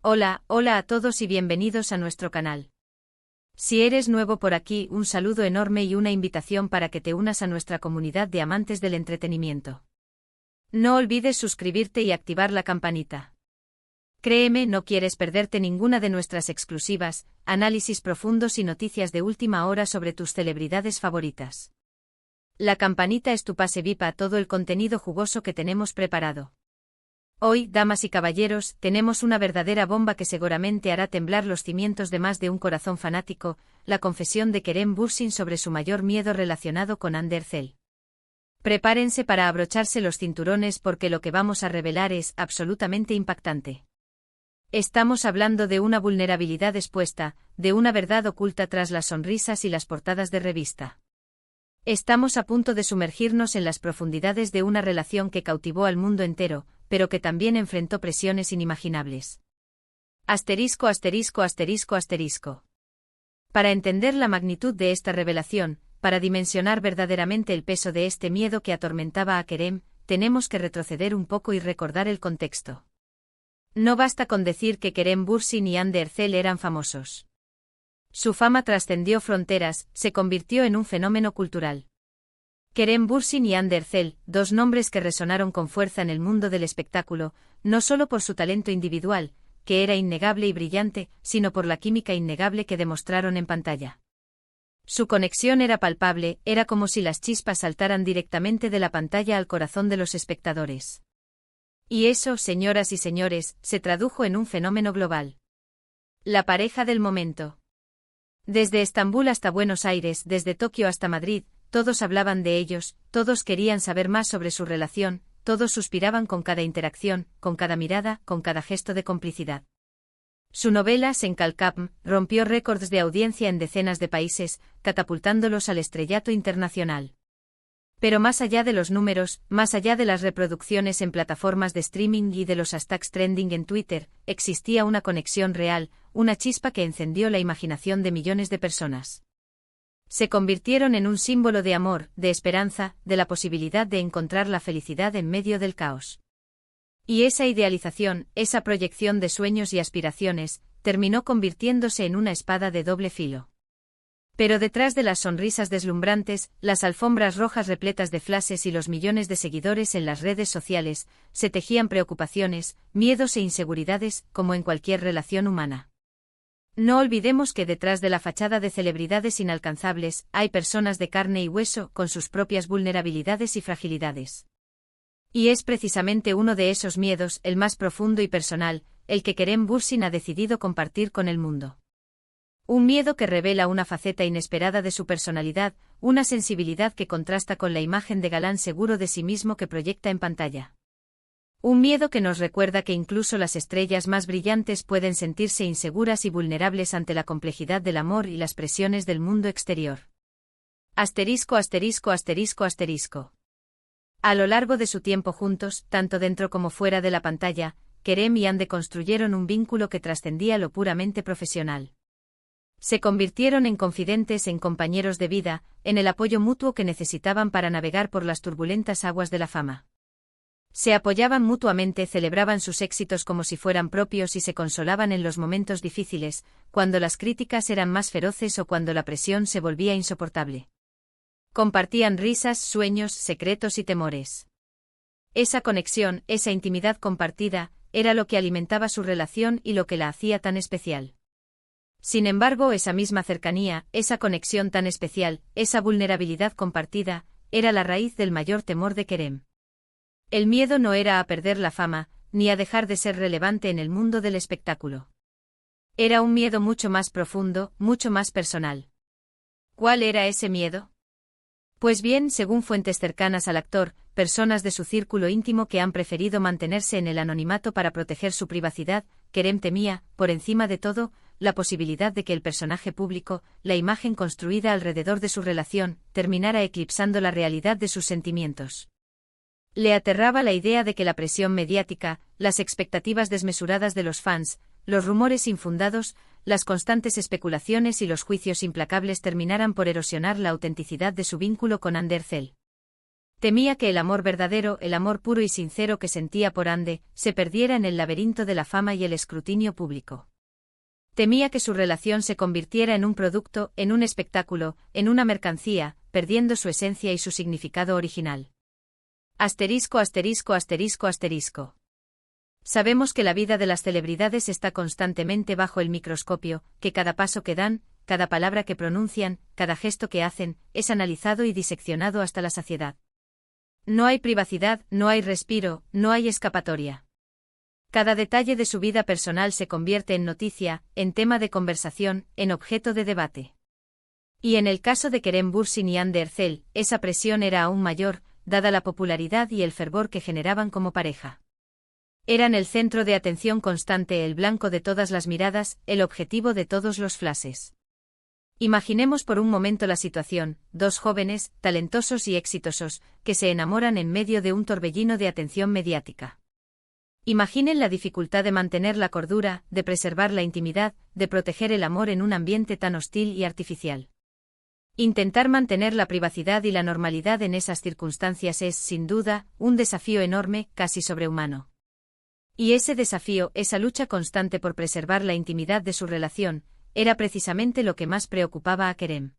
Hola a todos y bienvenidos a nuestro canal. Si eres nuevo por aquí, un saludo enorme y una invitación para que te unas a nuestra comunidad de amantes del entretenimiento. No olvides suscribirte y activar la campanita. Créeme, no quieres perderte ninguna de nuestras exclusivas, análisis profundos y noticias de última hora sobre tus celebridades favoritas. La campanita es tu pase VIP a todo el contenido jugoso que tenemos preparado. Hoy, damas y caballeros, tenemos una verdadera bomba que seguramente hará temblar los cimientos de más de un corazón fanático, la confesión de Kerem Bürsin sobre su mayor miedo relacionado con Andercel. Prepárense para abrocharse los cinturones porque lo que vamos a revelar es absolutamente impactante. Estamos hablando de una vulnerabilidad expuesta, de una verdad oculta tras las sonrisas y las portadas de revista. Estamos a punto de sumergirnos en las profundidades de una relación que cautivó al mundo entero, pero que también enfrentó presiones inimaginables. Asterisco. Para entender la magnitud de esta revelación, para dimensionar verdaderamente el peso de este miedo que atormentaba a Kerem, tenemos que retroceder un poco y recordar el contexto. No basta con decir que Kerem Bürsin y Andercel eran famosos. Su fama trascendió fronteras, se convirtió en un fenómeno cultural. Kerem Bürsin y Andercel, dos nombres que resonaron con fuerza en el mundo del espectáculo, no solo por su talento individual, que era innegable y brillante, sino por la química innegable que demostraron en pantalla. Su conexión era palpable, era como si las chispas saltaran directamente de la pantalla al corazón de los espectadores. Y eso, señoras y señores, se tradujo en un fenómeno global. La pareja del momento. Desde Estambul hasta Buenos Aires, desde Tokio hasta Madrid, todos hablaban de ellos, todos querían saber más sobre su relación, todos suspiraban con cada interacción, con cada mirada, con cada gesto de complicidad. Su novela Senkalkapm rompió récords de audiencia en decenas de países, catapultándolos al estrellato internacional. Pero más allá de los números, más allá de las reproducciones en plataformas de streaming y de los hashtags trending en Twitter, existía una conexión real, una chispa que encendió la imaginación de millones de personas. Se convirtieron en un símbolo de amor, de esperanza, de la posibilidad de encontrar la felicidad en medio del caos. Y esa idealización, esa proyección de sueños y aspiraciones, terminó convirtiéndose en una espada de doble filo. Pero detrás de las sonrisas deslumbrantes, las alfombras rojas repletas de flashes y los millones de seguidores en las redes sociales, se tejían preocupaciones, miedos e inseguridades, como en cualquier relación humana. No olvidemos que detrás de la fachada de celebridades inalcanzables, hay personas de carne y hueso, con sus propias vulnerabilidades y fragilidades. Y es precisamente uno de esos miedos, el más profundo y personal, el que Kerem Bürsin ha decidido compartir con el mundo. Un miedo que revela una faceta inesperada de su personalidad, una sensibilidad que contrasta con la imagen de galán seguro de sí mismo que proyecta en pantalla. Un miedo que nos recuerda que incluso las estrellas más brillantes pueden sentirse inseguras y vulnerables ante la complejidad del amor y las presiones del mundo exterior. Asterisco. A lo largo de su tiempo juntos, tanto dentro como fuera de la pantalla, Kerem y Ande construyeron un vínculo que trascendía lo puramente profesional. Se convirtieron en confidentes, en compañeros de vida, en el apoyo mutuo que necesitaban para navegar por las turbulentas aguas de la fama. Se apoyaban mutuamente, celebraban sus éxitos como si fueran propios y se consolaban en los momentos difíciles, cuando las críticas eran más feroces o cuando la presión se volvía insoportable. Compartían risas, sueños, secretos y temores. Esa conexión, esa intimidad compartida, era lo que alimentaba su relación y lo que la hacía tan especial. Sin embargo, esa misma cercanía, esa conexión tan especial, esa vulnerabilidad compartida, era la raíz del mayor temor de Kerem. El miedo no era a perder la fama, ni a dejar de ser relevante en el mundo del espectáculo. Era un miedo mucho más profundo, mucho más personal. ¿Cuál era ese miedo? Pues bien, según fuentes cercanas al actor, personas de su círculo íntimo que han preferido mantenerse en el anonimato para proteger su privacidad, Kerem temía, por encima de todo, la posibilidad de que el personaje público, la imagen construida alrededor de su relación, terminara eclipsando la realidad de sus sentimientos. Le aterraba la idea de que la presión mediática, las expectativas desmesuradas de los fans, los rumores infundados, las constantes especulaciones y los juicios implacables terminaran por erosionar la autenticidad de su vínculo con Andercel. Temía que el amor verdadero, el amor puro y sincero que sentía por Ande, se perdiera en el laberinto de la fama y el escrutinio público. Temía que su relación se convirtiera en un producto, en un espectáculo, en una mercancía, perdiendo su esencia y su significado original. Asterisco, asterisco, asterisco, asterisco. Sabemos que la vida de las celebridades está constantemente bajo el microscopio, que cada paso que dan, cada palabra que pronuncian, cada gesto que hacen, es analizado y diseccionado hasta la saciedad. No hay privacidad, no hay respiro, no hay escapatoria. Cada detalle de su vida personal se convierte en noticia, en tema de conversación, en objeto de debate. Y en el caso de Kerem Bürsin y Hande Erçel, esa presión era aún mayor, dada la popularidad y el fervor que generaban como pareja. Eran el centro de atención constante, el blanco de todas las miradas, el objetivo de todos los flashes. Imaginemos por un momento la situación: dos jóvenes, talentosos y exitosos, que se enamoran en medio de un torbellino de atención mediática. Imaginen la dificultad de mantener la cordura, de preservar la intimidad, de proteger el amor en un ambiente tan hostil y artificial. Intentar mantener la privacidad y la normalidad en esas circunstancias es, sin duda, un desafío enorme, casi sobrehumano. Y ese desafío, esa lucha constante por preservar la intimidad de su relación, era precisamente lo que más preocupaba a Kerem.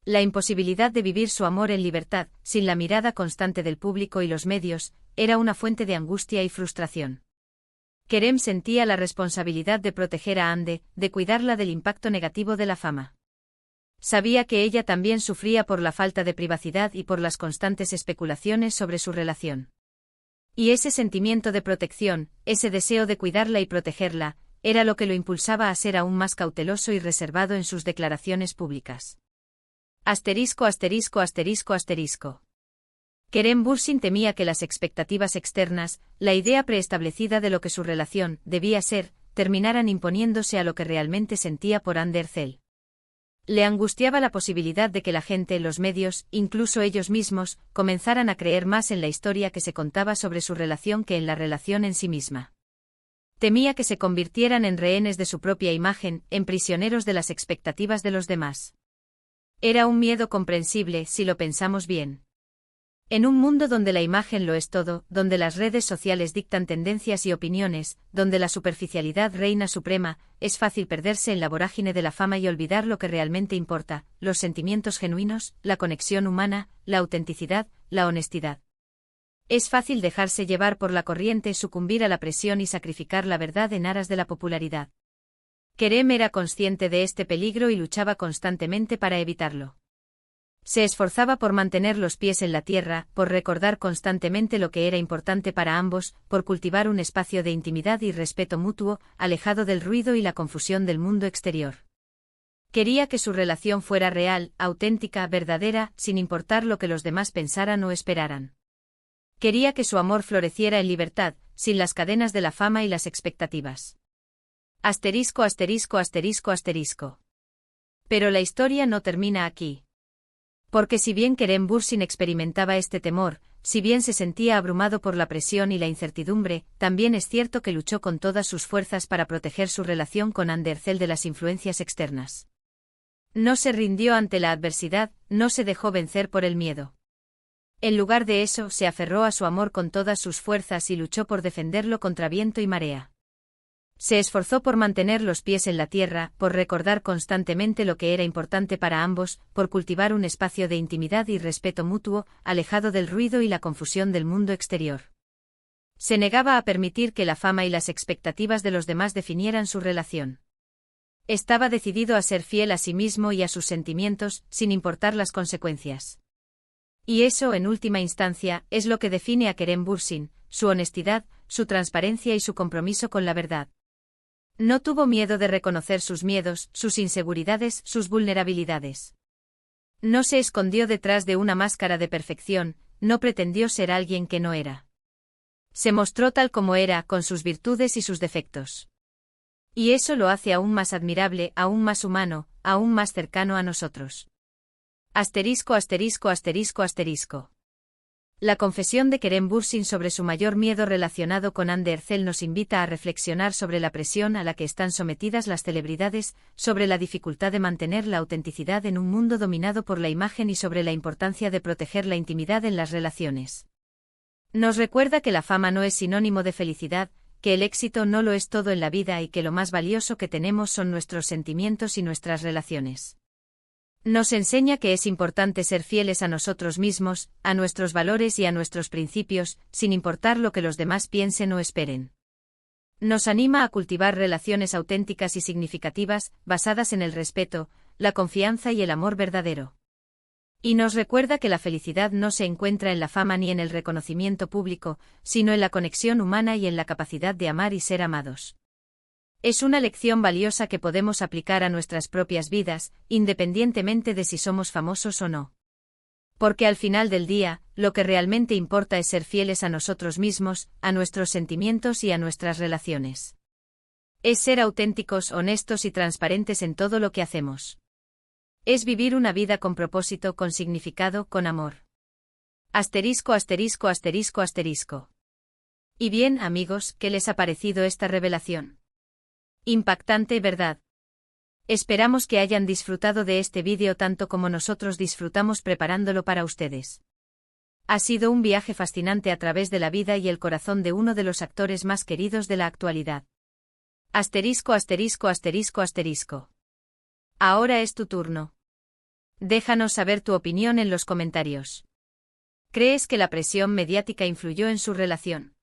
La imposibilidad de vivir su amor en libertad, sin la mirada constante del público y los medios, era una fuente de angustia y frustración. Kerem sentía la responsabilidad de proteger a Hande, de cuidarla del impacto negativo de la fama. Sabía que ella también sufría por la falta de privacidad y por las constantes especulaciones sobre su relación. Y ese sentimiento de protección, ese deseo de cuidarla y protegerla, era lo que lo impulsaba a ser aún más cauteloso y reservado en sus declaraciones públicas. Asterisco, asterisco, asterisco, asterisco. Kerem Bürsin temía que las expectativas externas, la idea preestablecida de lo que su relación debía ser, terminaran imponiéndose a lo que realmente sentía por Hande Erçel. Le angustiaba la posibilidad de que la gente, los medios, incluso ellos mismos, comenzaran a creer más en la historia que se contaba sobre su relación que en la relación en sí misma. Temía que se convirtieran en rehenes de su propia imagen, en prisioneros de las expectativas de los demás. Era un miedo comprensible si lo pensamos bien. En un mundo donde la imagen lo es todo, donde las redes sociales dictan tendencias y opiniones, donde la superficialidad reina suprema, es fácil perderse en la vorágine de la fama y olvidar lo que realmente importa: los sentimientos genuinos, la conexión humana, la autenticidad, la honestidad. Es fácil dejarse llevar por la corriente, sucumbir a la presión y sacrificar la verdad en aras de la popularidad. Kerem era consciente de este peligro y luchaba constantemente para evitarlo. Se esforzaba por mantener los pies en la tierra, por recordar constantemente lo que era importante para ambos, por cultivar un espacio de intimidad y respeto mutuo, alejado del ruido y la confusión del mundo exterior. Quería que su relación fuera real, auténtica, verdadera, sin importar lo que los demás pensaran o esperaran. Quería que su amor floreciera en libertad, sin las cadenas de la fama y las expectativas. Asterisco, asterisco, asterisco, asterisco. Pero la historia no termina aquí. Porque si bien Kerem Bürsin experimentaba este temor, si bien se sentía abrumado por la presión y la incertidumbre, también es cierto que luchó con todas sus fuerzas para proteger su relación con Hande Erçel de las influencias externas. No se rindió ante la adversidad, no se dejó vencer por el miedo. En lugar de eso, se aferró a su amor con todas sus fuerzas y luchó por defenderlo contra viento y marea. Se esforzó por mantener los pies en la tierra, por recordar constantemente lo que era importante para ambos, por cultivar un espacio de intimidad y respeto mutuo, alejado del ruido y la confusión del mundo exterior. Se negaba a permitir que la fama y las expectativas de los demás definieran su relación. Estaba decidido a ser fiel a sí mismo y a sus sentimientos, sin importar las consecuencias. Y eso, en última instancia, es lo que define a Kerem Bürsin: su honestidad, su transparencia y su compromiso con la verdad. No tuvo miedo de reconocer sus miedos, sus inseguridades, sus vulnerabilidades. No se escondió detrás de una máscara de perfección, no pretendió ser alguien que no era. Se mostró tal como era, con sus virtudes y sus defectos. Y eso lo hace aún más admirable, aún más humano, aún más cercano a nosotros. Asterisco, asterisco, asterisco, asterisco. La confesión de Kerem Bürsin sobre su mayor miedo relacionado con Hande Erçel nos invita a reflexionar sobre la presión a la que están sometidas las celebridades, sobre la dificultad de mantener la autenticidad en un mundo dominado por la imagen y sobre la importancia de proteger la intimidad en las relaciones. Nos recuerda que la fama no es sinónimo de felicidad, que el éxito no lo es todo en la vida y que lo más valioso que tenemos son nuestros sentimientos y nuestras relaciones. Nos enseña que es importante ser fieles a nosotros mismos, a nuestros valores y a nuestros principios, sin importar lo que los demás piensen o esperen. Nos anima a cultivar relaciones auténticas y significativas, basadas en el respeto, la confianza y el amor verdadero. Y nos recuerda que la felicidad no se encuentra en la fama ni en el reconocimiento público, sino en la conexión humana y en la capacidad de amar y ser amados. Es una lección valiosa que podemos aplicar a nuestras propias vidas, independientemente de si somos famosos o no. Porque al final del día, lo que realmente importa es ser fieles a nosotros mismos, a nuestros sentimientos y a nuestras relaciones. Es ser auténticos, honestos y transparentes en todo lo que hacemos. Es vivir una vida con propósito, con significado, con amor. Asterisco, asterisco, asterisco, asterisco. Y bien, amigos, ¿qué les ha parecido esta revelación? Impactante, ¿verdad? Esperamos que hayan disfrutado de este vídeo tanto como nosotros disfrutamos preparándolo para ustedes. Ha sido un viaje fascinante a través de la vida y el corazón de uno de los actores más queridos de la actualidad. Asterisco, asterisco, asterisco, asterisco. Ahora es tu turno. Déjanos saber tu opinión en los comentarios. ¿Crees que la presión mediática influyó en su relación?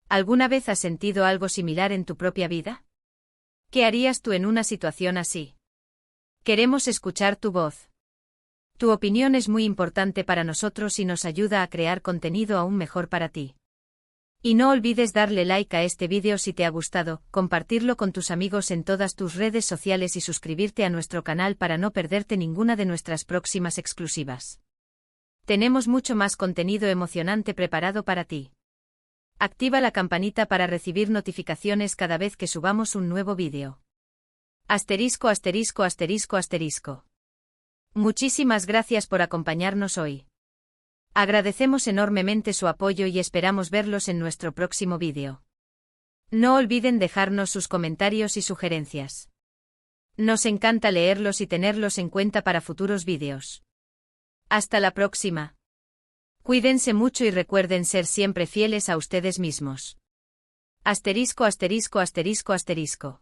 ¿Alguna vez has sentido algo similar en tu propia vida? ¿Qué harías tú en una situación así? Queremos escuchar tu voz. Tu opinión es muy importante para nosotros y nos ayuda a crear contenido aún mejor para ti. Y no olvides darle like a este vídeo si te ha gustado, compartirlo con tus amigos en todas tus redes sociales y suscribirte a nuestro canal para no perderte ninguna de nuestras próximas exclusivas. Tenemos mucho más contenido emocionante preparado para ti. Activa la campanita para recibir notificaciones cada vez que subamos un nuevo vídeo. Asterisco, asterisco, asterisco, asterisco. Muchísimas gracias por acompañarnos hoy. Agradecemos enormemente su apoyo y esperamos verlos en nuestro próximo vídeo. No olviden dejarnos sus comentarios y sugerencias. Nos encanta leerlos y tenerlos en cuenta para futuros vídeos. Hasta la próxima. Cuídense mucho y recuerden ser siempre fieles a ustedes mismos. Asterisco, asterisco, asterisco, asterisco.